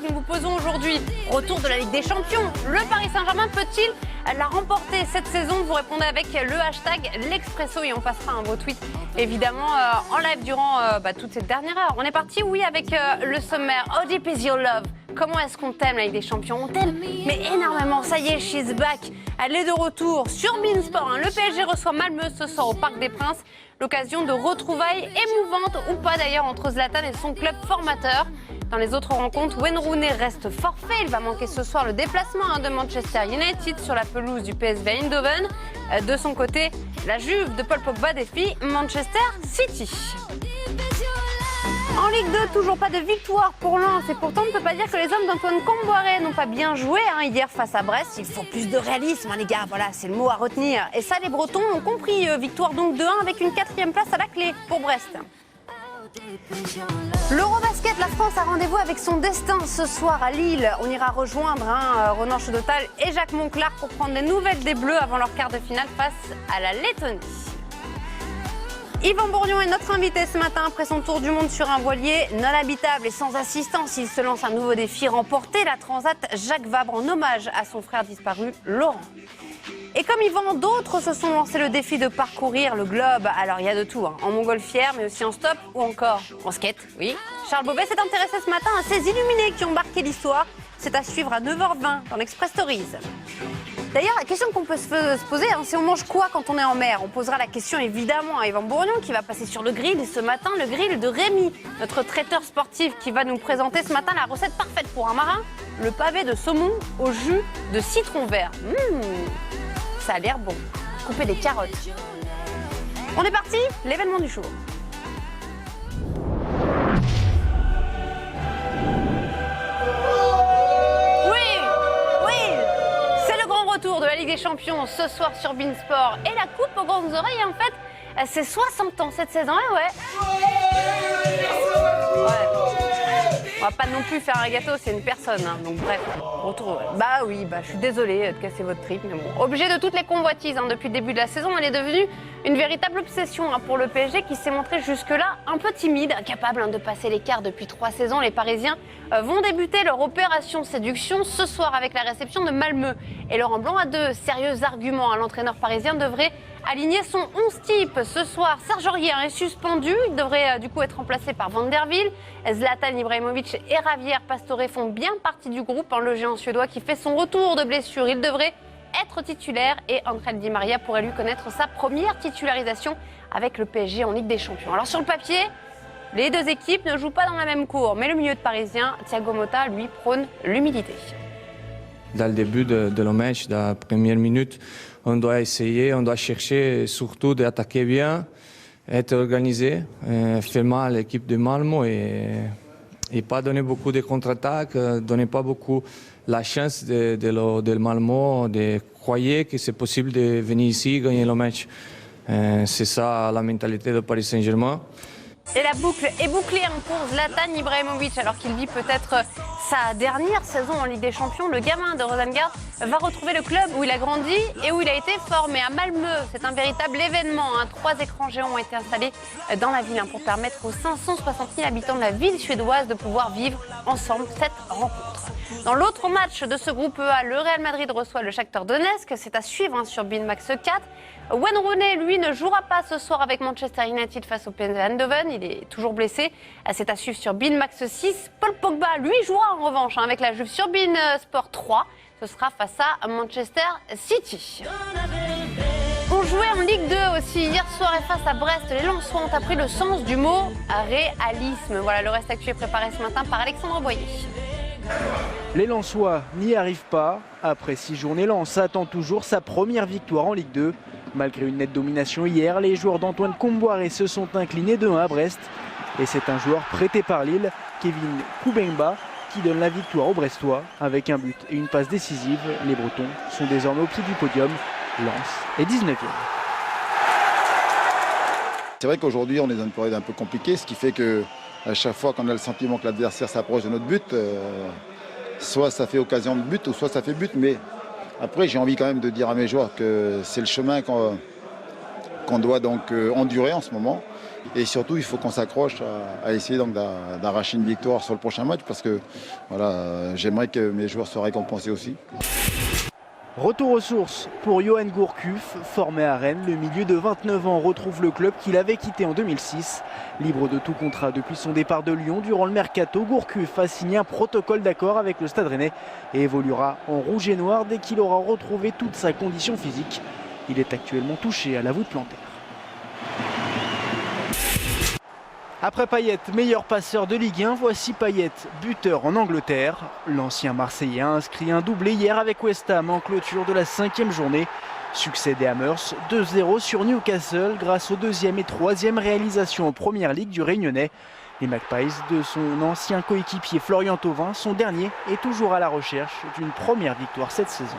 que nous vous posons aujourd'hui. Retour de la Ligue des Champions. Le Paris Saint-Germain peut-il la remporter cette saison? Vous répondez avec le hashtag l'Expresso et on passera vos tweets évidemment en live durant toute cette dernière heure. On est parti, oui, avec le sommaire. How deep is your love? Comment est-ce qu'on t'aime, la Ligue des Champions? On t'aime, mais énormément. Ça y est, she's back. Elle est de retour sur beIN Sport. Le PSG reçoit Malmö ce soir au Parc des Princes. L'occasion de retrouvailles émouvantes, ou pas d'ailleurs, entre Zlatan et son club formateur. Dans les autres rencontres, Wayne Rooney reste forfait. Il va manquer ce soir le déplacement de Manchester United sur la pelouse du PSV Eindhoven. De son côté, la Juve de Paul Pogba défie Manchester City. En Ligue 2, toujours pas de victoire pour Lens. Et pourtant, on ne peut pas dire que les hommes d'Antoine Comboiré n'ont pas bien joué hier face à Brest. Il faut plus de réalisme, les gars. Voilà, c'est le mot à retenir. Et ça, les Bretons ont compris. Victoire donc 2-1 avec une 4e place à la clé pour Brest. L'Eurobasket, la France a rendez-vous avec son destin ce soir à Lille. On ira rejoindre Ronan Chodotal et Jacques Monclar pour prendre des nouvelles des Bleus avant leur quart de finale face à la Lettonie. Yvan Bourgnon est notre invité ce matin après son tour du monde sur un voilier non habitable et sans assistance. Il se lance un nouveau défi, remporter la Transat Jacques Vabre en hommage à son frère disparu, Laurent. Et comme Yvan, d'autres se sont lancés le défi de parcourir le globe. Alors il y a de tout, en montgolfière, mais aussi en stop ou encore en skate, oui. Charles Beauvais s'est intéressé ce matin à ces illuminés qui ont marqué l'histoire. C'est à suivre à 9h20 dans l'Express Stories. D'ailleurs, la question qu'on peut se poser, c'est on mange quoi quand on est en mer? On posera la question évidemment à Yvan Bourgnon qui va passer sur le grill. Et ce matin, le grill de Rémi, notre traiteur sportif qui va nous présenter ce matin la recette parfaite pour un marin. Le pavé de saumon au jus de citron vert. Ça a l'air bon. Couper des carottes. On est parti, l'événement du jour. Retour de la Ligue des Champions ce soir sur beIN Sport et la coupe aux grandes oreilles, en fait, c'est 60 ans cette saison, et ouais. On va pas non plus faire un gâteau, c'est une personne, donc bref, retour. Je suis désolée de casser votre trip, mais bon. Objet de toutes les convoitises depuis le début de la saison, elle est devenue une véritable obsession pour le PSG qui s'est montré jusque-là un peu timide, incapable de passer l'écart depuis 3 saisons. Les Parisiens vont débuter leur opération séduction ce soir avec la réception de Malmö. Et Laurent Blanc a de sérieux arguments. L'entraîneur parisien devrait aligner son 11 type ce soir. Serge Aurier est suspendu. Il devrait du coup être remplacé par Van der Wiel. Zlatan Ibrahimovic et Javier Pastore font bien partie du groupe. Le géant suédois qui fait son retour de blessure. Il devrait être titulaire et Angel Di Maria pourrait lui connaître sa première titularisation avec le PSG en Ligue des Champions. Alors sur le papier, les deux équipes ne jouent pas dans la même cour, mais le milieu de Parisien, Thiago Motta, lui, prône l'humilité. Dès le début de le match, dans la première minute, on doit essayer, on doit chercher surtout d'attaquer bien, être organisé, faire mal à l'équipe de Malmö et pas donner beaucoup de contre-attaques, donner pas beaucoup la chance de Malmö de croire que c'est possible de venir ici et gagner le match. C'est ça la mentalité de Paris Saint-Germain. Et la boucle est bouclée pour Zlatan Ibrahimovic, alors qu'il vit peut-être sa dernière saison en Ligue des Champions. Le gamin de Rosengard va retrouver le club où il a grandi et où il a été formé, à Malmö. C'est un véritable événement. 3 écrans géants ont été installés dans la ville pour permettre aux 560 000 habitants de la ville suédoise de pouvoir vivre ensemble cette rencontre. Dans l'autre match de ce groupe E, le Real Madrid reçoit le Shakhtar Donetsk. C'est à suivre sur beIN-Max 4. Wayne Rooney, lui, ne jouera pas ce soir avec Manchester United face au PSV Eindhoven. Il est toujours blessé. C'est à suivre sur beIN-Max 6. Paul Pogba, lui, jouera en revanche avec la Juve sur beIN Sport 3. Ce sera face à Manchester City. On jouait en Ligue 2 aussi. Hier soir et face à Brest, les Lensois ont appris le sens du mot réalisme. Voilà, le reste actuel préparé ce matin par Alexandre Boyer. Les Lensois n'y arrivent pas. Après 6 journées, Lens attend toujours sa première victoire en Ligue 2. Malgré une nette domination hier, les joueurs d'Antoine Comboiré se sont inclinés de 1 à Brest. Et c'est un joueur prêté par Lille, Kevin Koubengba, qui donne la victoire aux Brestois. Avec un but et une passe décisive, les Bretons sont désormais au pied du podium. Lens est 19e. C'est vrai qu'aujourd'hui, on est dans une période un peu compliquée, ce qui fait qu'à chaque fois qu'on a le sentiment que l'adversaire s'approche de notre but, soit ça fait occasion de but, ou soit ça fait but. Mais après, j'ai envie quand même de dire à mes joueurs que c'est le chemin qu'on doit donc endurer en ce moment. Et surtout, il faut qu'on s'accroche à essayer donc d'arracher une victoire sur le prochain match parce que voilà, j'aimerais que mes joueurs soient récompensés aussi. Retour aux sources pour Yoann Gourcuff, formé à Rennes. Le milieu de 29 ans retrouve le club qu'il avait quitté en 2006. Libre de tout contrat depuis son départ de Lyon durant le mercato, Gourcuff a signé un protocole d'accord avec le Stade Rennais et évoluera en rouge et noir dès qu'il aura retrouvé toute sa condition physique. Il est actuellement touché à la voûte plantaire. Après Payet, meilleur passeur de Ligue 1, voici Payet, buteur en Angleterre. L'ancien Marseillais a inscrit un doublé hier avec West Ham en clôture de la 5e journée. Succès des Hammers, 2-0 sur Newcastle grâce aux 2e et 3e réalisations en Première Ligue du Réunionnais. Les Magpies de son ancien coéquipier Florian Thauvin, son dernier, est toujours à la recherche d'une première victoire cette saison.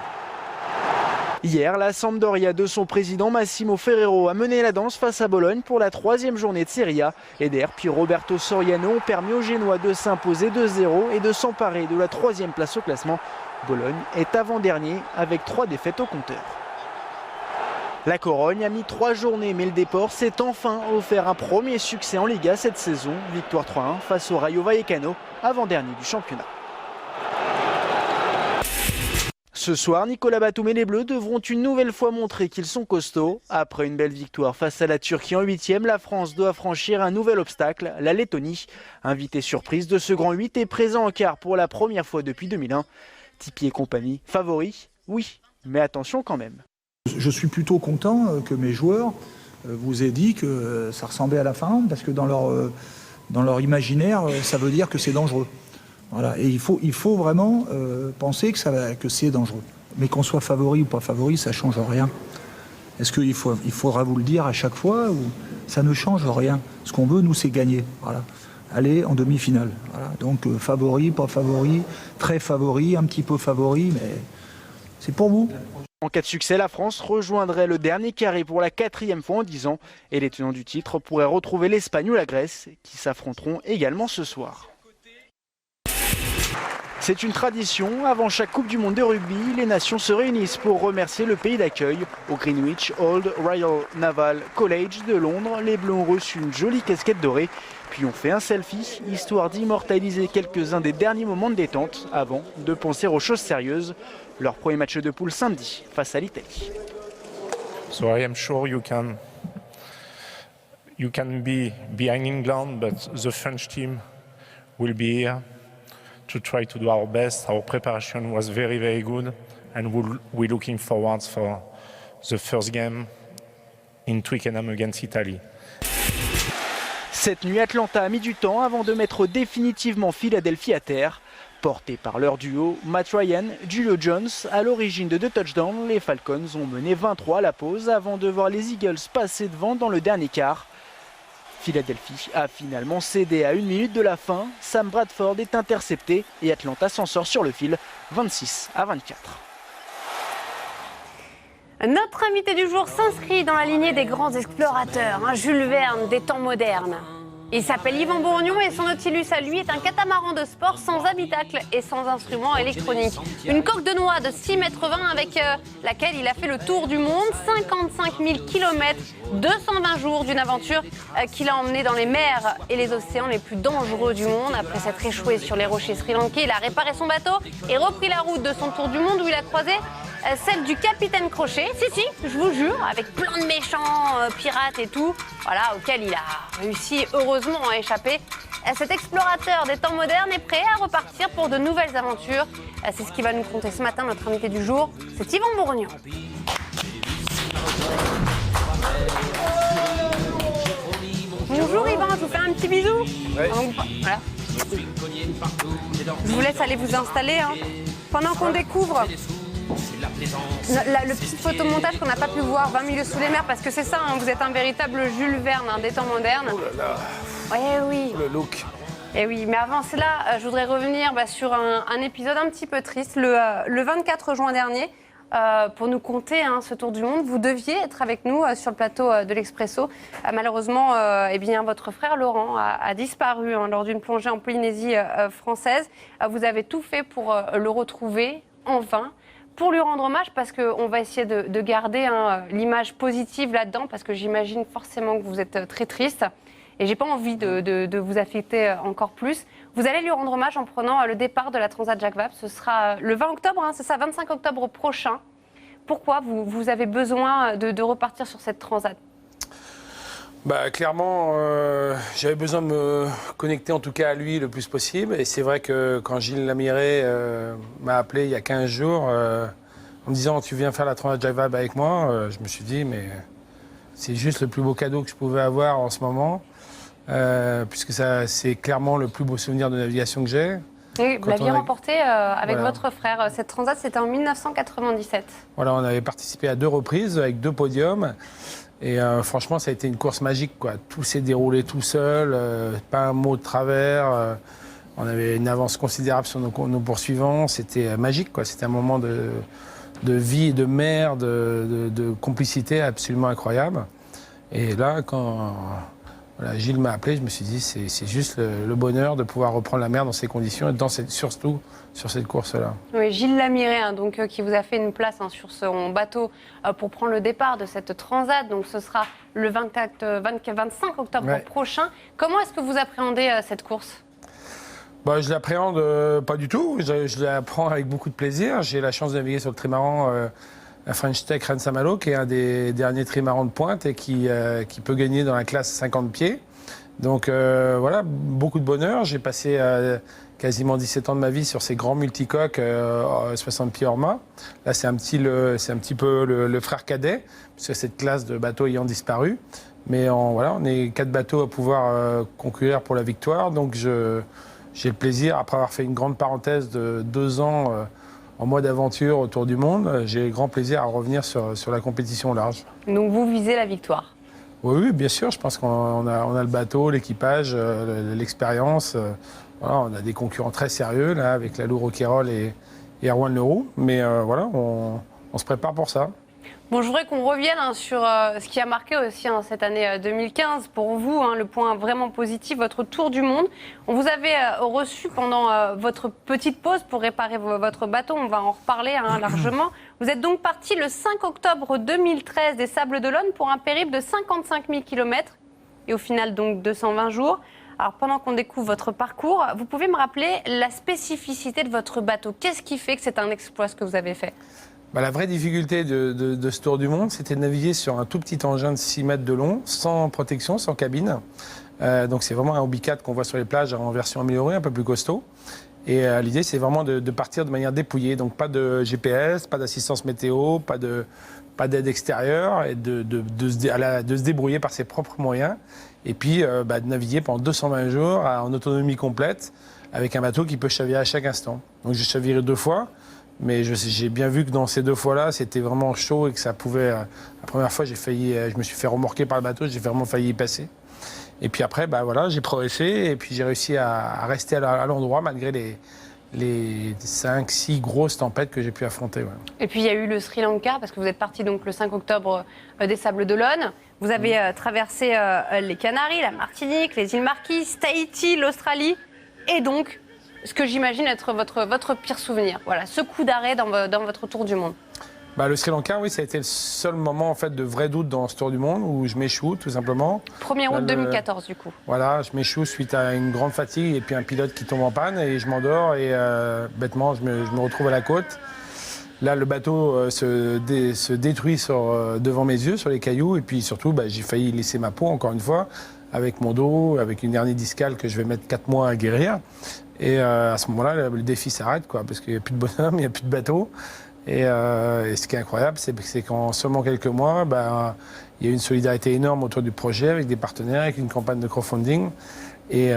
Hier, la Sampdoria de son président Massimo Ferrero a mené la danse face à Bologne pour la 3e journée de Serie A. Eder puis Roberto Soriano ont permis aux Génois de s'imposer 2-0 et de s'emparer de la 3e place au classement. Bologne est avant-dernier avec 3 défaites au compteur. La Corogne a mis 3 journées, mais le Déport s'est enfin offert un premier succès en Liga cette saison. Victoire 3-1 face au Rayo Vallecano, avant-dernier du championnat. Ce soir, Nicolas Batum et les Bleus devront une nouvelle fois montrer qu'ils sont costauds. Après une belle victoire face à la Turquie en 8e, la France doit franchir un nouvel obstacle, la Lettonie. Invité surprise de ce grand 8 et présent en quart pour la première fois depuis 2001. Tipi et compagnie, favoris, oui, mais attention quand même. Je suis plutôt content que mes joueurs vous aient dit que ça ressemblait à la Finlande, parce que dans leur imaginaire, ça veut dire que c'est dangereux. Voilà. Et il faut vraiment penser que c'est dangereux. Mais qu'on soit favori ou pas favori, ça ne change rien. Est-ce qu'il faudra vous le dire à chaque fois ou ça ne change rien. Ce qu'on veut, nous, c'est gagner. Voilà. Aller en demi-finale. Voilà. Donc favori, pas favori, très favori, un petit peu favori, mais c'est pour vous. En cas de succès, la France rejoindrait le dernier carré pour la 4e fois en 10 ans. Et les tenants du titre pourraient retrouver l'Espagne ou la Grèce, qui s'affronteront également ce soir. C'est une tradition, avant chaque Coupe du Monde de rugby, les nations se réunissent pour remercier le pays d'accueil. Au Greenwich Old Royal Naval College de Londres, les Bleus ont reçu une jolie casquette dorée, puis ont fait un selfie, histoire d'immortaliser quelques-uns des derniers moments de détente, avant de penser aux choses sérieuses. Leur premier match de poule samedi, face à l'Italie. So I am sure you can be behind England, but the French team will be here to try to do our best. Our preparation was very, very good, and we're looking forward for the first game in Twickenham against Italy. Cette nuit, Atlanta a mis du temps avant de mettre définitivement Philadelphie à terre. Porté par leur duo, Matt Ryan, Julio Jones, à l'origine de 2 touchdowns, les Falcons ont mené 23 à la pause avant de voir les Eagles passer devant dans le dernier quart. Philadelphie a finalement cédé à 1 minute de la fin. Sam Bradford est intercepté et Atlanta s'en sort sur le fil, 26-24. Notre invité du jour s'inscrit dans la lignée des grands explorateurs, Jules Verne des temps modernes. Il s'appelle Yvan Bourgnon et son Nautilus à lui est un catamaran de sport sans habitacle et sans instruments électroniques. Une coque de noix de 6,20 m avec laquelle il a fait le tour du monde, 55 000 km, 220 jours d'une aventure qui l'a emmené dans les mers et les océans les plus dangereux du monde. Après s'être échoué sur les rochers sri-lankais, il a réparé son bateau et repris la route de son tour du monde où il a croisé celle du capitaine Crochet, si, je vous jure, avec plein de méchants pirates et tout, voilà, auquel il a réussi heureusement à échapper. Cet explorateur des temps modernes est prêt à repartir pour de nouvelles aventures. C'est ce qui va nous conter ce matin notre invité du jour, c'est Yvan Bourgnon. Bonjour Yvan, je vous fais un petit bisou. Ouais. Voilà. Je vous laisse aller vous installer. Pendant qu'on découvre le petit photomontage qu'on n'a pas pu voir, 20 milieux sous les mers, parce que c'est ça, vous êtes un véritable Jules Verne des temps modernes. Oh là là. Ouais, oui. Le look. Et oui, mais avant cela, je voudrais revenir sur un épisode un petit peu triste. Le 24 juin dernier, pour nous conter ce tour du monde, vous deviez être avec nous sur le plateau de l'Expresso. Malheureusement, votre frère Laurent a disparu lors d'une plongée en Polynésie française. Vous avez tout fait pour le retrouver, en vain. Pour lui rendre hommage, parce qu'on va essayer de garder l'image positive là-dedans, parce que j'imagine forcément que vous êtes très triste. et j'ai pas envie de vous affecter encore plus. Vous allez lui rendre hommage en prenant le départ de la Transat Jacques Vabre. Ce sera le 20 octobre, hein, c'est ça, 25 octobre prochain. Pourquoi vous avez besoin de repartir sur cette Transat ? Clairement, j'avais besoin de me connecter en tout cas à lui le plus possible. Et c'est vrai que quand Gilles Lamiré m'a appelé il y a 15 jours en me disant « Tu viens faire la Transat Jacques Vabre avec moi », je me suis dit « Mais c'est juste le plus beau cadeau que je pouvais avoir en ce moment, puisque c'est clairement le plus beau souvenir de navigation que j'ai. » Et vous l'aviez remporté avec votre frère. Cette Transat, c'était en 1997. Voilà, on avait participé à 2 reprises avec 2 podiums. Et franchement, ça a été une course magique, quoi. Tout s'est déroulé tout seul, pas un mot de travers. On avait une avance considérable sur nos poursuivants. C'était magique, quoi. C'était un moment de vie, de mer, de complicité absolument incroyable. Et là, quand Gilles m'a appelé, je me suis dit c'est juste le bonheur de pouvoir reprendre la mer dans ces conditions et surtout sur cette course-là. Oui, Gilles Lamiré, hein, donc, qui vous a fait une place sur son bateau pour prendre le départ de cette Transat. Donc ce sera le 25 octobre prochain. Comment est-ce que vous appréhendez cette course ? Je l'appréhende pas du tout. Je l'apprends avec beaucoup de plaisir. J'ai la chance de naviguer sur le trimaran French Tech Rennes-Saint-Malo, qui est un des derniers trimarans de pointe et qui peut gagner dans la classe 50 pieds. Donc voilà, beaucoup de bonheur. J'ai passé quasiment 17 ans de ma vie sur ces grands multicoques 60 pieds hors mât. Là, c'est un petit peu le frère cadet, parce que cette classe de bateaux ayant disparu. Mais on est 4 bateaux à pouvoir concourir pour la victoire. Donc j'ai le plaisir, après avoir fait une grande parenthèse de 2 ans en mode aventure autour du monde, j'ai grand plaisir à revenir sur la compétition au large. Donc vous visez la victoire ? Oui, bien sûr. Je pense qu'on a le bateau, l'équipage, l'expérience. Voilà, on a des concurrents très sérieux, là, avec Lalou Roquayrol et Erwan Leroux. Mais voilà, on se prépare pour ça. Bon, je voudrais qu'on revienne sur ce qui a marqué aussi cette année 2015 pour vous, le point vraiment positif, votre tour du monde. On vous avait reçu pendant votre petite pause pour réparer votre bateau, on va en reparler largement. Vous êtes donc parti le 5 octobre 2013 des Sables-d'Olonne pour un périple de 55 000 km et au final donc 220 jours. Alors pendant qu'on découvre votre parcours, vous pouvez me rappeler la spécificité de votre bateau. Qu'est-ce qui fait que c'est un exploit ce que vous avez fait ? La vraie difficulté de ce tour du monde, c'était de naviguer sur un tout petit engin de 6 mètres de long, sans protection, sans cabine. Donc c'est vraiment un Hobie 4 qu'on voit sur les plages en version améliorée, un peu plus costaud. Et l'idée, c'est vraiment de partir de manière dépouillée. Donc pas de GPS, pas d'assistance météo, pas d'aide extérieure, et de se débrouiller par ses propres moyens. Et puis de naviguer pendant 220 jours en autonomie complète, avec un bateau qui peut chavirer à chaque instant. Donc j'ai chaviré 2 fois. Mais j'ai bien vu que dans ces 2 fois-là, c'était vraiment chaud et que ça pouvait... la première fois, je me suis fait remorquer par le bateau, j'ai vraiment failli y passer. Et puis après, j'ai progressé et puis j'ai réussi à rester à l'endroit malgré les 5-6 grosses tempêtes que j'ai pu affronter. Ouais. Et puis il y a eu le Sri Lanka, parce que vous êtes parti donc le 5 octobre des Sables-d'Olonne. Vous avez traversé les Canaries, la Martinique, les îles Marquises, Tahiti, l'Australie et donc... ce que j'imagine être votre pire souvenir. Voilà, ce coup d'arrêt dans votre tour du monde. Le Sri Lanka, oui, ça a été le seul moment en fait, de vrai doute dans ce tour du monde où je m'échoue tout simplement. 1er août 2014 du coup. Voilà, je m'échoue suite à une grande fatigue et puis un pilote qui tombe en panne et je m'endors et bêtement je me retrouve à la côte. Là, le bateau se détruit devant mes yeux, sur les cailloux et puis surtout j'ai failli laisser ma peau encore une fois avec mon dos, avec une hernie discale que je vais mettre 4 mois à guérir. Et à ce moment-là, le défi s'arrête, parce qu'il n'y a plus de bonhomme, il n'y a plus de bateau. Et ce qui est incroyable, c'est qu'en seulement quelques mois, il y a eu une solidarité énorme autour du projet, avec des partenaires, avec une campagne de crowdfunding. Et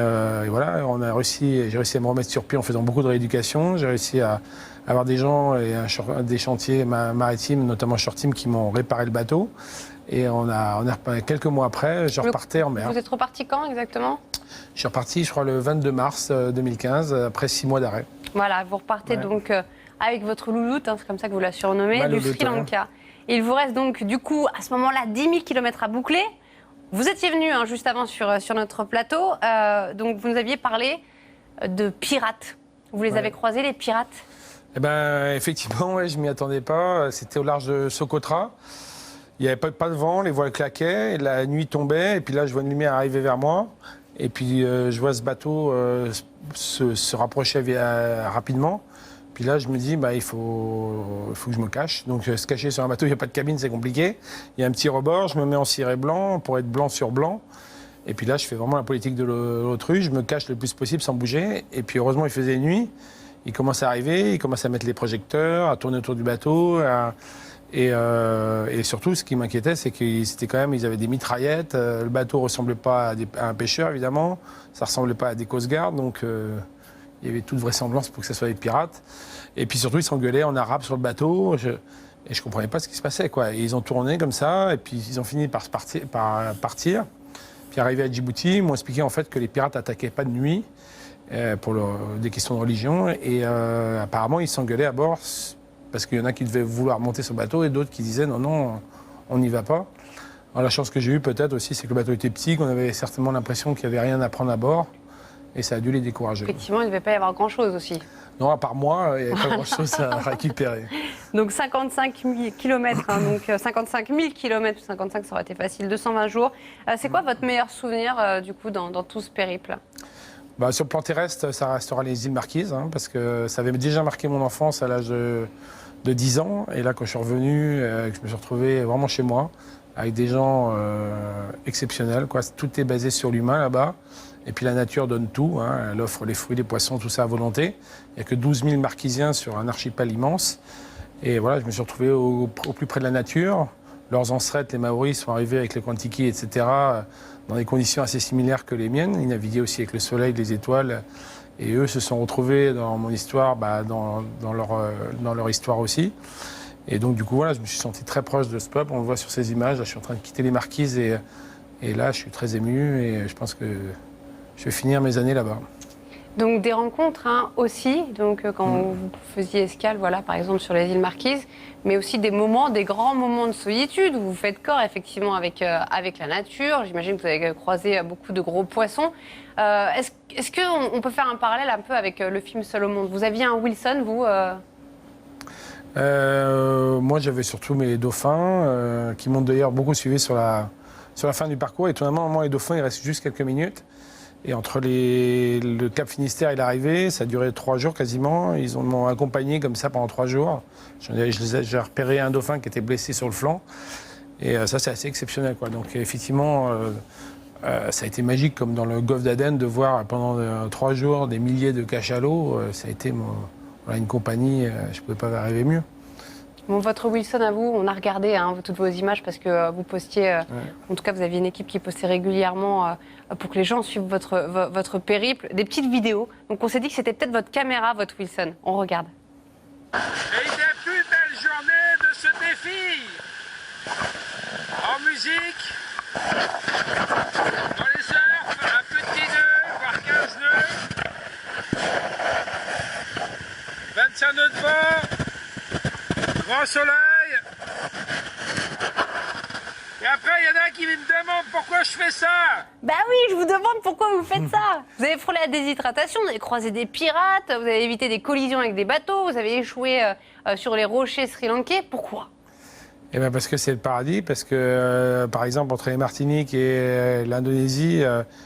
voilà, j'ai réussi à me remettre sur pied en faisant beaucoup de rééducation. J'ai réussi à avoir des gens et des chantiers maritimes, notamment Short Team, qui m'ont réparé le bateau. Et quelques mois après, je repartais en mer. Vous êtes reparti quand exactement ? Je suis reparti, je crois, le 22 mars 2015, après 6 mois d'arrêt. Voilà, vous repartez donc avec votre louloute, c'est comme ça que vous la surnommez, du Sri Lanka. Il vous reste donc, du coup, à ce moment-là, 10 000 km à boucler. Vous étiez venu juste avant sur notre plateau, donc vous nous aviez parlé de pirates. Vous les avez croisés, les pirates ? Effectivement, je ne m'y attendais pas. C'était au large de Socotra. Il n'y avait pas de vent, les voiles claquaient, et la nuit tombait, et puis là je vois une lumière arriver vers moi, et puis je vois ce bateau se rapprocher rapidement. Puis là je me dis, il faut que je me cache. Donc se cacher sur un bateau, il n'y a pas de cabine, c'est compliqué. Il y a un petit rebord, je me mets en ciré blanc pour être blanc sur blanc. Et puis là je fais vraiment la politique de l'autruche, je me cache le plus possible sans bouger. Et puis heureusement il faisait nuit, il commence à arriver, il commence à mettre les projecteurs, à tourner autour du bateau. Et surtout, ce qui m'inquiétait, c'est qu'ils avaient des mitraillettes. Le bateau ne ressemblait pas à un pêcheur, évidemment. Ça ne ressemblait pas à des Coast Guard. Donc, il y avait toute vraisemblance pour que ce soit des pirates. Et puis surtout, ils s'engueulaient en arabe sur le bateau. Et je ne comprenais pas ce qui se passait, quoi. Et ils ont tourné comme ça. Et puis, ils ont fini par partir. Puis, arrivé à Djibouti, ils m'ont expliqué en fait que les pirates n'attaquaient pas de nuit pour des questions de religion. Et apparemment, ils s'engueulaient à bord. Parce qu'il y en a qui devaient vouloir monter sur le bateau et d'autres qui disaient non, on n'y va pas. Alors, la chance que j'ai eue peut-être aussi, c'est que le bateau était petit, qu'on avait certainement l'impression qu'il n'y avait rien à prendre à bord. Et ça a dû les décourager. Effectivement, il ne devait pas y avoir grand-chose aussi. Non, à part moi, il n'y avait pas grand-chose à récupérer. Donc 55 000 km, donc 55 000 km, 55 ça aurait été facile, 220 jours. C'est quoi votre meilleur souvenir du coup dans tout ce périple ? Sur le plan terrestre, ça restera les îles Marquises, parce que ça avait déjà marqué mon enfance à l'âge de 10 ans. Et là, quand je suis revenu, que je me suis retrouvé vraiment chez moi, avec des gens exceptionnels, quoi. Tout est basé sur l'humain là-bas. Et puis la nature donne tout. Elle offre les fruits, les poissons, tout ça à volonté. Il n'y a que 12 000 Marquisiens sur un archipel immense. Et voilà, je me suis retrouvé au plus près de la nature. Leurs ancêtres, les Maoris, sont arrivés avec les Kon-Tiki, etc., dans des conditions assez similaires que les miennes. Ils naviguaient aussi avec le soleil, les étoiles. Et eux se sont retrouvés dans mon histoire, dans leur histoire aussi. Et donc, du coup, voilà, je me suis senti très proche de ce peuple. On le voit sur ces images. Là, je suis en train de quitter les Marquises et là, je suis très ému et je pense que je vais finir mes années là-bas. Donc des rencontres aussi, donc quand vous faisiez escale, voilà, par exemple sur les îles Marquises, mais aussi des grands moments de solitude où vous faites corps effectivement avec la nature. J'imagine que vous avez croisé beaucoup de gros poissons. Est-ce qu'on peut faire un parallèle un peu avec le film Seul au monde ? Vous aviez un Wilson, vous Moi, j'avais surtout mes dauphins, qui m'ont d'ailleurs beaucoup suivi sur la fin du parcours. Et tout d'un moment, les dauphins, il reste juste quelques minutes. Et entre le Cap Finistère et l'arrivée, ça a duré 3 jours quasiment. Ils m'ont accompagné comme ça pendant 3 jours. J'ai repéré un dauphin qui était blessé sur le flanc. Et ça, c'est assez exceptionnel, quoi. Donc effectivement, ça a été magique, comme dans le golfe d'Aden, de voir pendant 3 jours des milliers de cachalots. Ça a été une compagnie, je ne pouvais pas rêver mieux. Bon, votre Wilson à vous, on a regardé toutes vos images parce que vous postiez, en tout cas vous aviez une équipe qui postait régulièrement pour que les gens suivent votre périple, des petites vidéos. Donc on s'est dit que c'était peut-être votre caméra, votre Wilson. On regarde. Et une des plus belles journées de ce défi. En musique, dans les surfs, un petit nœud, voire 15 nœuds. 25 nœuds de vent. Grand soleil. Et après, il y en a qui me demandent pourquoi je fais ça. Bah oui, je vous demande pourquoi vous faites ça. Vous avez frôlé la déshydratation, vous avez croisé des pirates, vous avez évité des collisions avec des bateaux, vous avez échoué sur les rochers sri-lankais. Pourquoi ? Eh bien parce que c'est le paradis, parce que par exemple entre les Martiniques et l'Indonésie,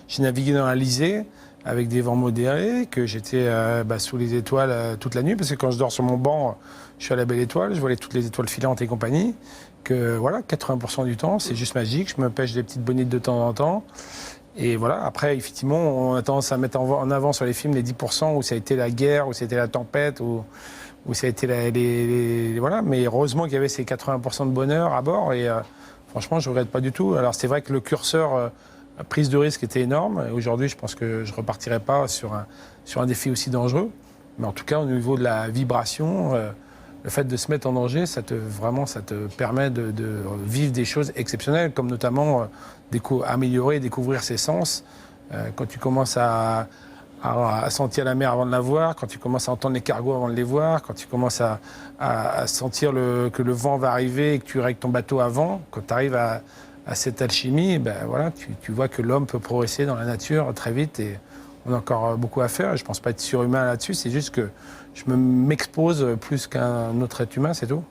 j'ai navigué dans l'Alizé avec des vents modérés, que j'étais sous les étoiles toute la nuit, parce que quand je dors sur mon banc, je suis à la belle étoile, je vois toutes les étoiles filantes et compagnie, que voilà, 80% du temps, c'est juste magique, je me pêche des petites bonites de temps en temps, et voilà, après, effectivement, on a tendance à mettre en avant sur les films les 10% où ça a été la guerre, où ça a été la tempête, où ça a été voilà, mais heureusement qu'il y avait ces 80% de bonheur à bord, et franchement, je ne regrette pas du tout. Alors c'est vrai que le curseur prise de risque était énorme, et aujourd'hui, je pense que je ne repartirai pas sur un défi aussi dangereux, mais en tout cas, au niveau de la vibration, le fait de se mettre en danger, ça te permet de vivre des choses exceptionnelles, comme notamment améliorer et découvrir ses sens. Quand tu commences à sentir la mer avant de la voir, quand tu commences à entendre les cargos avant de les voir, quand tu commences à sentir que le vent va arriver et que tu règles ton bateau avant, quand tu arrives à cette alchimie, voilà, tu vois que l'homme peut progresser dans la nature très vite et on a encore beaucoup à faire. Je ne pense pas être surhumain là-dessus, c'est juste que je m'expose plus qu'un autre être humain, c'est tout.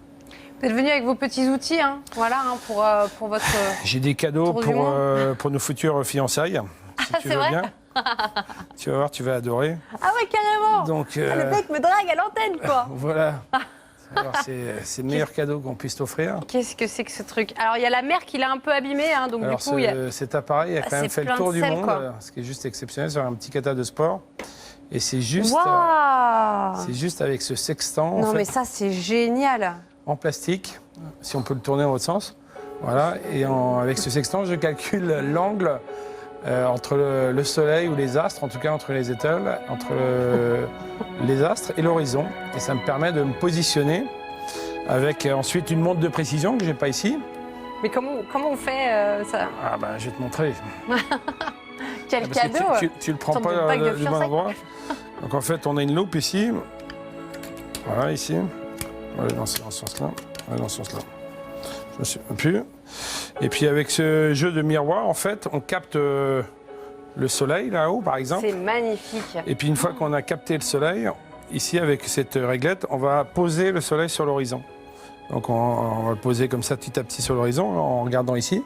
Vous êtes venu avec vos petits outils, hein, voilà, hein, pour votre... J'ai des cadeaux Tour du monde. pour nos futures fiançailles. Si tu c'est veux vrai bien. Tu vas voir, tu vas adorer. Ah ouais, carrément. Donc, Ah, le mec me drague à l'antenne, quoi. voilà. Alors, c'est le meilleur cadeau qu'on puisse t'offrir. Qu'est-ce que c'est que ce truc? Alors, il y a la mer qui l'a un peu abîmé, hein, donc Alors, du coup, il y a... cet appareil a quand c'est même fait plein le tour de du sel, monde, quoi. ce qui est juste exceptionnel sur un petit kata de sport. Et c'est juste, Waouh. c'est juste avec ce sextant Non, en, fait, mais ça, c'est génial. en plastique, si on peut le tourner dans l'autre sens. Voilà. Et avec ce sextant, je calcule l'angle entre le soleil ou les astres, en tout cas entre les étoiles, entre les astres et l'horizon. Et ça me permet de me positionner avec ensuite une montre de précision que j'ai pas ici. Mais comment on fait ça? Ah bah je vais te montrer. Quel Parce que cadeau. tu le prends Sorte de pas bague de du bon fiançailles. endroit. Donc en fait on a une loupe ici. Voilà ici. Voilà dans ce sens-là. Voilà dans ce sens-là. Je me suis plus. Et puis avec ce jeu de miroir, en fait, on capte le soleil là-haut, par exemple. C'est magnifique. Et puis une fois qu'on a capté le soleil, ici avec cette réglette, on va poser le soleil sur l'horizon. Donc on va le poser comme ça petit à petit sur l'horizon en regardant ici.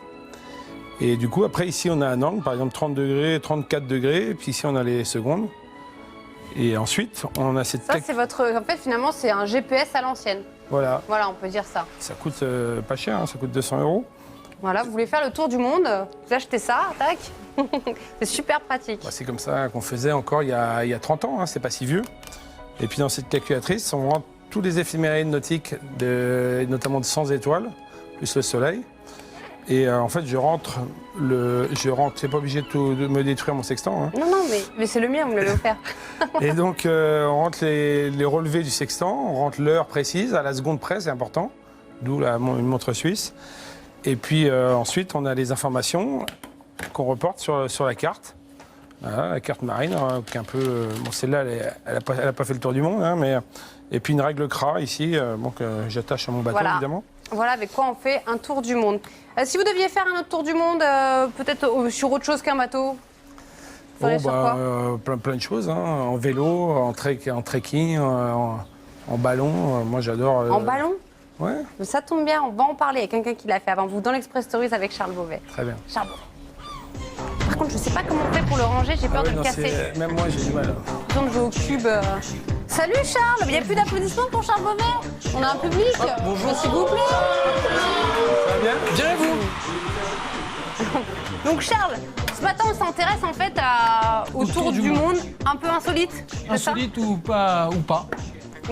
Et du coup, après ici, on a un angle, par exemple 30 degrés, 34 degrés, et puis ici, on a les secondes. Et ensuite, on a cette... Ça, c'est votre... En fait, finalement, c'est un GPS à l'ancienne. Voilà, Voilà, on peut dire ça. ça coûte pas cher, hein, ça coûte 200 €. Voilà, vous voulez faire le tour du monde, vous achetez ça, tac. C'est super pratique. Bah, c'est comme ça qu'on faisait encore il y a 30 ans, hein, c'est pas si vieux. Et puis dans cette calculatrice, on rentre tous les éphémérides nautiques, notamment de 100 étoiles, plus le soleil. Et en fait, je rentre, c'est pas obligé de me détruire mon sextant. Hein. Non, mais c'est le mien, vous me l'avez offert. Et donc, on rentre les relevés du sextant, on rentre l'heure précise, à la seconde près, c'est important, d'où une montre suisse. Et puis ensuite, on a les informations qu'on reporte sur la carte. Voilà, la carte marine, hein, qui est un peu... bon, celle-là, elle a pas fait le tour du monde, hein, mais... Et puis une règle CRA ici, que j'attache à mon bateau, Voilà. évidemment. Voilà avec quoi on fait un tour du monde. Si vous deviez faire un autre tour du monde, peut-être sur autre chose qu'un bateau, vous feriez sur quoi? Plein de choses, hein, en vélo, en trekking, en ballon. Moi, j'adore... En ballon? Ouais, Mais ça tombe bien, on va en parler. Il y a quelqu'un qui l'a fait avant vous dans l'Express Stories avec Charles Beauvais. très bien. Charles Beauvais. Par contre, je sais pas comment on fait pour le ranger, j'ai peur de le casser. Même moi, j'ai du mal. Donc, je vais au cube. Salut Charles, il n'y a plus d'applaudissements pour Charles Beauvais? On a un public? Bonjour. S'il vous plaît. Ça va bien? Bien et vous? Donc Charles, ce matin on s'intéresse en fait au tour du monde un peu insolite, c'est ça? Insolite ou pas Ou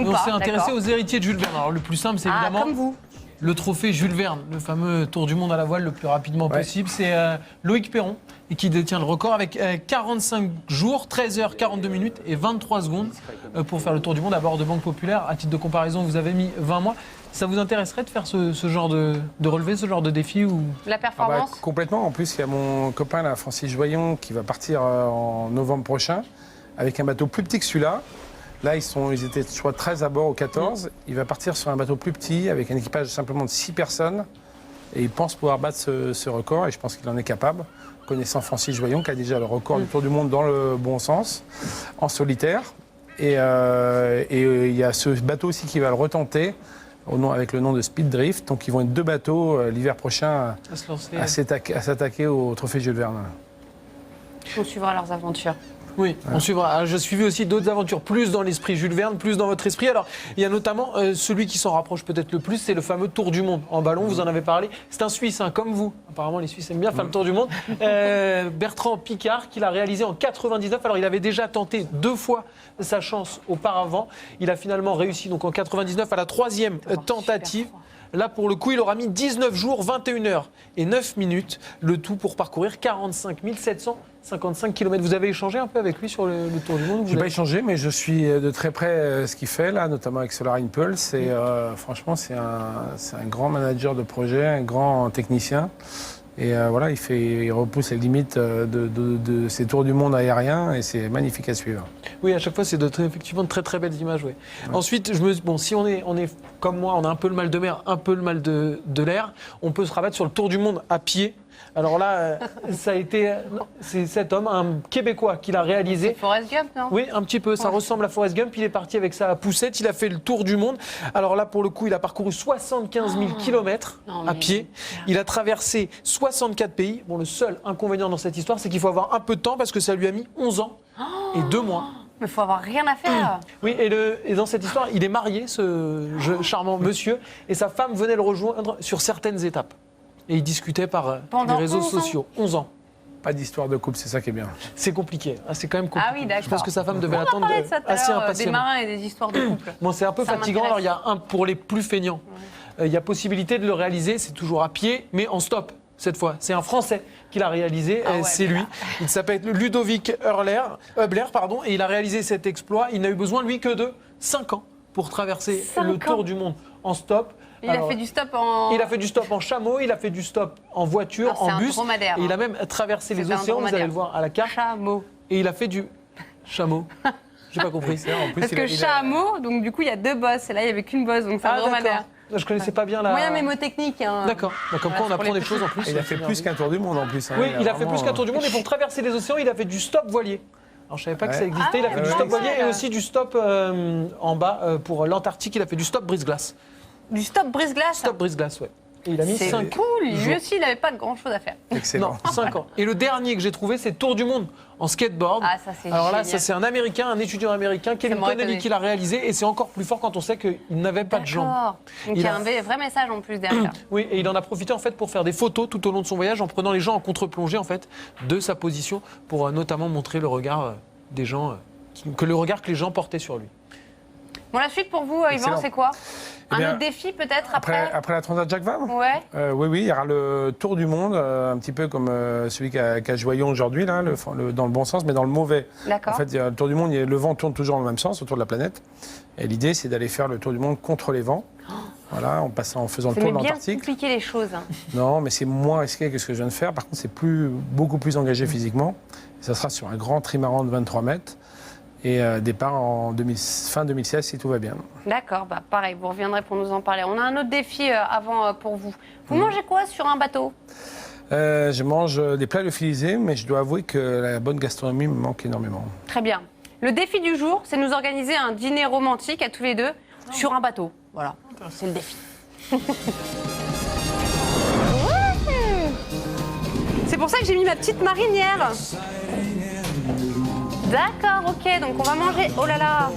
On pas, s'est intéressé d'accord. aux héritiers de Jules Verne. Alors le plus simple, c'est Ah, évidemment comme vous. le trophée Jules Verne, le fameux tour du monde à la voile le plus rapidement Ouais. possible. C'est Loïc Perron et qui détient le record avec 45 jours, 13 h 42 minutes et 23 secondes pour faire le tour du monde à bord de Banque Populaire. À titre de comparaison, vous avez mis 20 mois. Ça vous intéresserait de faire ce genre de relevé, ce genre de défi ou... La performance? Complètement. En plus, il y a mon copain, là, Francis Joyon, qui va partir en novembre prochain avec un bateau plus petit que celui-là. Là, ils étaient soit 13 à bord ou 14. Il va partir sur un bateau plus petit avec un équipage simplement de 6 personnes. Et il pense pouvoir battre ce record et je pense qu'il en est capable, connaissant Francis Joyon, qui a déjà le record du Tour du Monde dans le bon sens, en solitaire. Et il y a ce bateau aussi qui va le retenter avec le nom de Speed Drift. Donc ils vont être 2 bateaux l'hiver prochain à se lancer à s'attaquer au trophée Jules Verne. On suivra leurs aventures. Oui, on suivra. Alors, je suivais aussi d'autres aventures, plus dans l'esprit Jules Verne, plus dans votre esprit. Alors, il y a notamment celui qui s'en rapproche peut-être le plus, c'est le fameux Tour du Monde en ballon. Vous en avez parlé. C'est un Suisse, hein, comme vous. Apparemment, les Suisses aiment bien faire le Tour du Monde. Bertrand Piccard, qui l'a réalisé en 99. Alors, il avait déjà tenté 2 fois sa chance auparavant. Il a finalement réussi donc en 99 à la 3e tentative. Là, pour le coup, il aura mis 19 jours, 21 heures et 9 minutes, le tout pour parcourir 45 755 km. Vous avez échangé un peu avec lui sur le Tour du Monde? Je n'ai pas échangé, mais je suis de très près ce qu'il fait, là, notamment avec Solar Impulse. Et franchement, c'est un grand manager de projet, un grand technicien. Et voilà, il repousse les limites de ces tours du monde aériens et c'est magnifique à suivre. Oui, à chaque fois, c'est effectivement de très très belles images. Oui. Ensuite, si on est comme moi, on a un peu le mal de mer, un peu le mal de l'air, on peut se rabattre sur le Tour du monde à pied. Alors là, ça a été, c'est cet homme, un Québécois, qui l'a réalisé. C'est Forrest Gump, non? Oui, un petit peu. Ça ressemble à Forrest Gump. Il est parti avec sa poussette. Il a fait le tour du monde. Alors là, pour le coup, il a parcouru 75 000 km à pied. Il a traversé 64 pays. Bon, le seul inconvénient dans cette histoire, c'est qu'il faut avoir un peu de temps parce que ça lui a mis 11 ans et 2 mois. Mais il faut avoir rien à faire. Oui, et dans cette histoire, il est marié, ce charmant monsieur, et sa femme venait le rejoindre sur certaines étapes. Et ils discutaient par Pendant les réseaux 11 ans. sociaux. 11 ans. Pas d'histoire de couple, c'est ça qui est bien. C'est compliqué. Ah, c'est quand même compliqué. Ah oui, d'accord. Je pense que sa femme devait On va l'attendre parler de ça tout à assez l'heure, des impatiemment. marins et des histoires de couple. Bon, c'est un peu Ça fatigant. m'intéresse. Alors, il y a un pour les plus feignants. Il y a possibilité de le réaliser, c'est toujours à pied, mais en stop. Cette fois, c'est un Français qui l'a réalisé, Ah ouais, c'est lui. Il s'appelle Ludovic Hubler, et il a réalisé cet exploit. Il n'a eu besoin, lui, que de 5 ans pour traverser 5 le ans. tour du monde en stop. Il a fait du stop en... Il a fait du stop en chameau, il a fait du stop en voiture, Ah, c'est en un bus. dromadaire, Et il a hein. même traversé les C'est un océans, vous dromadaire. allez le voir à la carte. Chameau. Et il a fait du chameau. J'ai pas compris. En plus, Parce que chameau, donc du coup, il y a 2 bosses. Et là, il n'y avait qu'une bosse, donc c'est un dromadaire. d'accord. Je connaissais pas bien la... Moyen mémotechnique. Hein. D'accord. Comme quoi, on pour apprend les des choses en plus. Il a fait plus qu'un tour du monde en plus. hein. Oui, il a fait vraiment, plus qu'un tour du monde. Et pour traverser les océans, il a fait du stop voilier. Alors, je savais pas que ça Ouais. existait. Il a fait du ouais, stop ouais. voilier et aussi du stop en bas pour l'Antarctique. Il a fait du stop brise-glace. Du stop brise-glace. Stop brise-glace, ouais. Et il a mis C'est 5 cool. Lui aussi, il n'avait pas grand-chose à faire. Excellent. Non, 5 ans. Et le dernier que j'ai trouvé, c'est Tour du monde en skateboard. Ah, ça, c'est Alors là, génial. ça c'est un Américain, un étudiant américain, Kevin m'aurait Connelly, étonné. qui l'a réalisé. Et c'est encore plus fort quand on sait qu'il n'avait pas de jambes. D'accord. Donc, il y a a- un vrai message en plus derrière. Oui, et il en a profité en fait pour faire des photos tout au long de son voyage en prenant les gens en contre-plongée en fait de sa position pour notamment montrer le regard des gens, le regard que les gens portaient sur lui. Bon, la suite pour vous, Yvan, Excellent. c'est quoi? Eh bien, Un autre défi peut-être après? Après la Transat Jacques Vabre Ouais. Oui, il y aura le tour du monde, un petit peu comme celui qu'a Joyon aujourd'hui, là, dans le bon sens, mais dans le mauvais. D'accord. En fait, il y a le tour du monde, le vent tourne toujours dans le même sens autour de la planète. Et l'idée, c'est d'aller faire le tour du monde contre les vents. Voilà, en faisant le C'est tour de bien l'Antarctique. compliqué les choses. Hein. Non, mais c'est moins risqué que ce que je viens de faire. Par contre, c'est beaucoup plus engagé physiquement. Et ça sera sur un grand trimaran de 23 mètres. Et départ en fin 2016, si tout va bien. D'accord, bah pareil, vous reviendrez pour nous en parler. On a un autre défi avant pour vous. Vous mangez quoi sur un bateau? Je mange des plats lyophilisés, mais je dois avouer que la bonne gastronomie me manque énormément. Très bien. Le défi du jour, c'est de nous organiser un dîner romantique à tous les deux sur un bateau. Voilà, c'est le défi. Ouais. C'est pour ça que j'ai mis ma petite marinière. D'accord, ok, donc on va manger. Oh là là.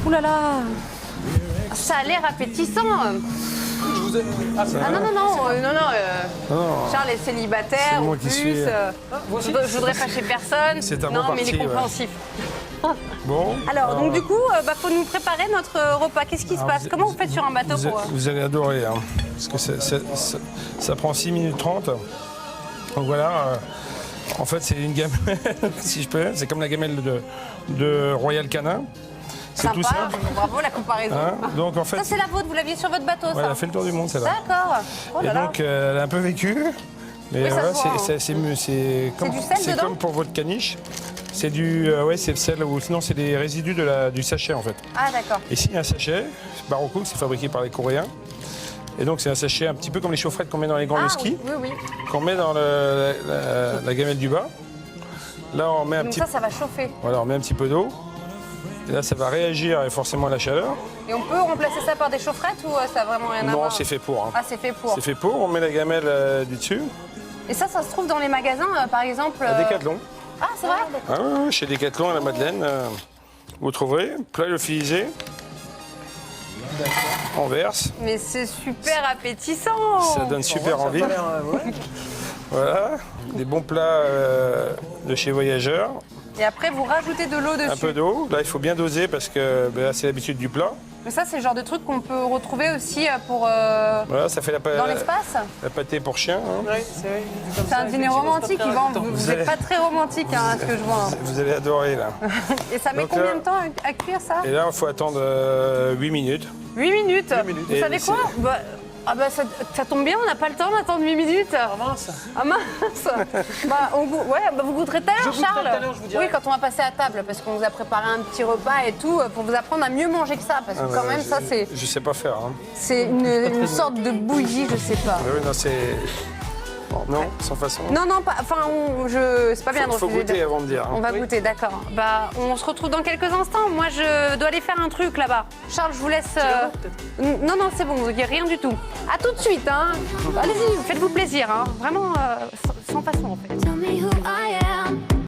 Ouh là là. Ça a l'air appétissant. Ah non, non, non, Charles est célibataire, C'est en moi qui plus. suis. Je voudrais fâcher personne. C'est un non, bon mais il est parti, ouais. compréhensif. Bon. Alors, donc du coup, faut nous préparer notre repas. Qu'est-ce qui se passe? Comment vous faites sur un bateau pour... Vous allez adorer, hein, parce que ça prend 6 minutes 30. Donc voilà, en fait, c'est une gamelle, si je peux, c'est comme la gamelle de Royal Canin. C'est tout Sympa, simple. bravo la comparaison. Hein. Donc en fait, Ça, c'est la vôtre, vous l'aviez sur votre bateau, ouais, ça? elle a fait le tour du monde, celle-là. D'accord. Oh Et là là. donc, elle a un peu vécu. Mais Oui, ça voilà, se voit, hein. c'est comme, du sel dedans comme pour votre caniche. C'est du, ouais, c'est le sel, ou sinon c'est des résidus du sachet en fait. Ah, d'accord. Ici, il y a un sachet, Barocco, c'est fabriqué par les Coréens. Et donc, c'est un sachet un petit peu comme les chaufferettes qu'on met dans les gants de ski, oui, oui. qu'on met dans la gamelle du bas. Là, on met un Donc petit, ça va chauffer. voilà, on met un petit peu d'eau. Et là, ça va réagir forcément à la chaleur. Et on peut remplacer ça par des chaufferettes ou ça a vraiment rien à voir? Non, c'est fait pour. Hein. Ah, c'est fait pour. C'est fait pour. On met la gamelle du dessus. Et ça se trouve dans les magasins, par exemple... À Decathlon. Ah, c'est vrai? Ah, ouais, chez Decathlon à la Madeleine, vous trouverez plat lyophilisé. On verse. Mais c'est super appétissant. Ça donne super envie. Voilà, des bons plats de chez Voyageurs. Et après, vous rajoutez de l'eau dessus. Un peu d'eau. Là, il faut bien doser parce que là, c'est l'habitude du plat. Mais ça, c'est le genre de truc qu'on peut retrouver aussi pour Voilà, ça fait dans l'espace. la pâtée pour chien. Hein. Oui, c'est vrai. C'est un dîner romantique, Yvan. Vous n'êtes pas très romantique, hein, à ce que je vois. Vous allez adorer là. Et ça met Donc, combien de temps à cuire, ça? Et là, il faut attendre 8 minutes. 8 minutes. Vous Et savez quoi? Bah, Ah bah ça tombe bien, on n'a pas le temps d'attendre 8 minutes. Ah mince. Ah mince. Vous goûterez tout à l'heure, Je goûterai Charles. tout à l'heure, je vous dirai. Oui, quand on va passer à table, parce qu'on vous a préparé un petit repas et tout, pour vous apprendre à mieux manger que ça, parce que quand même ça c'est Je sais pas faire. Hein. c'est une sorte de bouillie, je sais pas. Oui, non, c'est. Bon, non, sans façon. Non, pas. Enfin, c'est pas bien. Faut goûter avant de dire. Hein. On va goûter, d'accord. Bah, on se retrouve dans quelques instants. Moi, je dois aller faire un truc là-bas. Charles, je vous laisse. Non, c'est bon, il n'y a rien du tout. À tout de suite, hein. Allez-y, faites-vous plaisir, hein. Vraiment, sans façon, en fait. Tell me who I am.